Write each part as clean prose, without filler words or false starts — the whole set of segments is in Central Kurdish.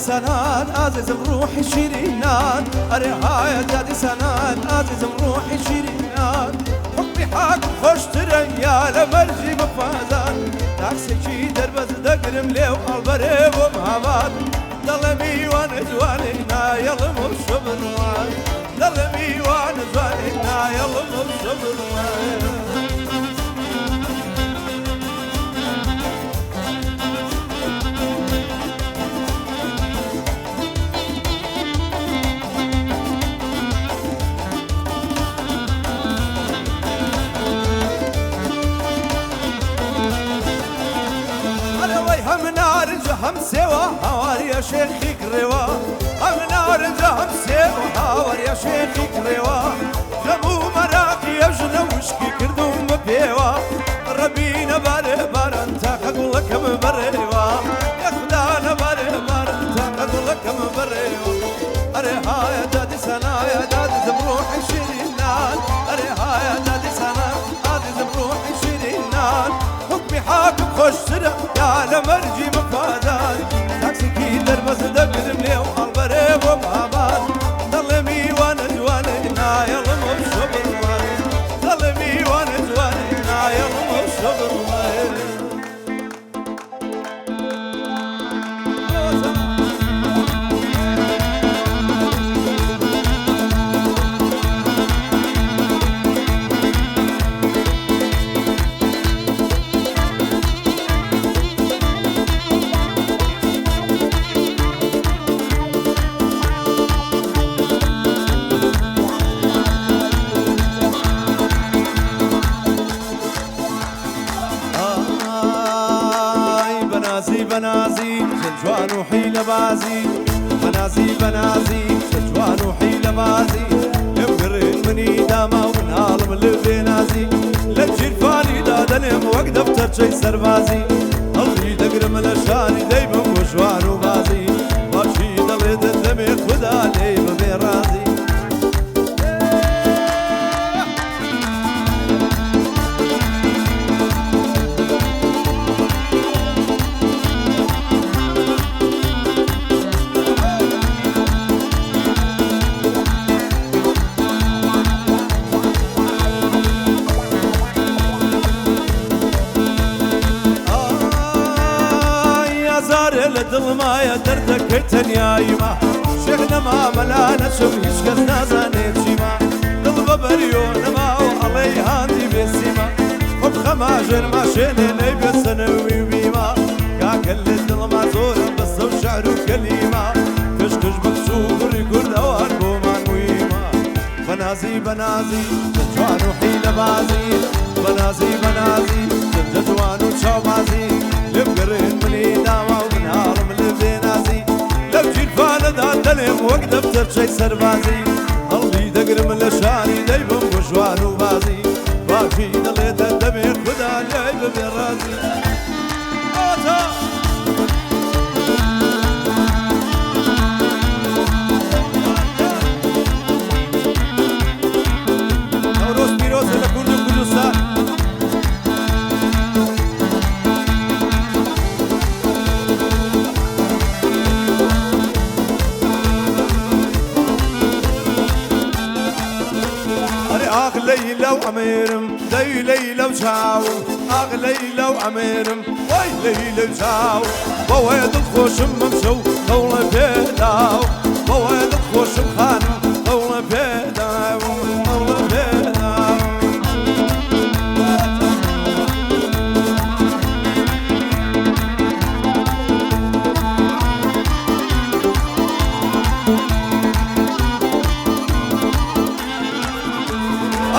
سنان عزيزم روحي شيرينان أريها دادي سنان عزيزم روحي شيرينان حبي حاك خوش تريا لمرجي مفازان تاكسي دربز دقرم ليو البري ومهابات ظلمي وانا زوانينا يلم الشبروان ظلمي وانا زوانينا يلم الشبروان هم نارنج هم سوا هوار يا شيخي كريوا هم نارنج هم سوا هوار يا شيخي كريوا جمو مراقي يجنوشكي كردوم بيوا ربينا باره بارن تاقل لكم بريوا يا خدانا باره بارن تاقل لكم بريوا أريها يا دادي سنا يا دادي زمروحي شيرينان أريها يا دادي سنا دادي زمروحي شيرينان حكمي حاكم خوش سرع يا لمرجي مفادان تاكسي دربز دقدم ليو البري ومهابات ظلمي وانا جوانينا يلم الشبروان ظلمي وانا جوانينا يلم الشبروان بنازي شجوان وحيل بازي بنازي بنازي شجوان وحيل بازي يمكرين مني داما ونهار من اللي نازي لجيل فاني دادنم وقت دفتر شي سربازي قلبي دقرم الاشاني دايما وجوان وبازي ماشي ضليت الدمي خدا دايما بيرازي دل ما يا دردك تنيايما شيخنا ما ملانا شوف يشكس نازانيت شيما دل ببريون ما وعلي هاندي بسيما خب خماجر ما شيني نيب سنوي بيما كاكل دل ما زور بس وشعر وكليما كشكش بكسوق يقول اوان بومان ويما بنازي بنازي جوان وحيل بازي بنازي بنازي جوان وشاو بازي لبقرين مني داما ونهار من اللي نازي لو جيل فانا دادلم وقت دفتر شي سربازي قلبي دقر من الاشاني دايبم وجوان وبازي باكي دليت الدمي خدا لعب برازي نوروز بيروز لكل كردستان ليلى وعميرم داي ليلى وشاو اغ ليلى وعميرم واي ليلى وشاو بواد الخوشم ممشو طولة بيداو بواد الخوشم خانم طولة بيداو طولة بيداو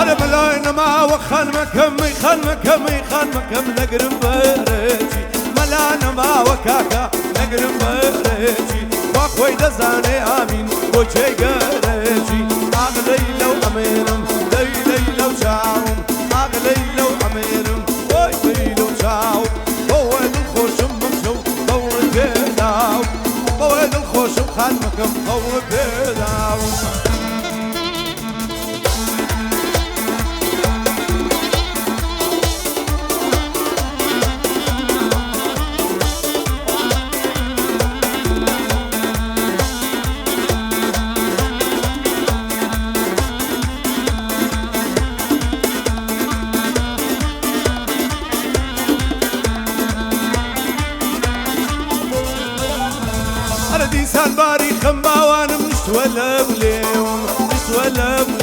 أنا بلاين ما وخان مكمي خان مكمي خان مكم نقرم بريجي ملانا ما وكاكا نقرم بريجي واخوي دزاني آمين وجي قريجي أغلي لو أميرم ليلي لو شاوم أغلي لو أميرم ويلي لو شاوم بواد الخوشم ممشو طول بيداو بواد الخوشم خان مكم طول بيداو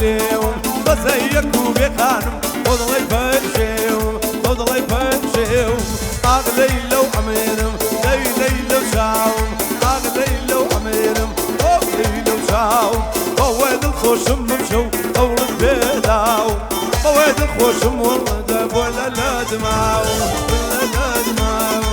ليهم بزيك وبخانم وضلي فرشيهم وضلي فرشيهم أغلي لو أميرم ليلي لو شاوم أغلي لو أميرم أغلي لو شاوم مواد الخشم مشو أولد بيداو مواد الخشم والردب ولا لا دماو ولا لا دماو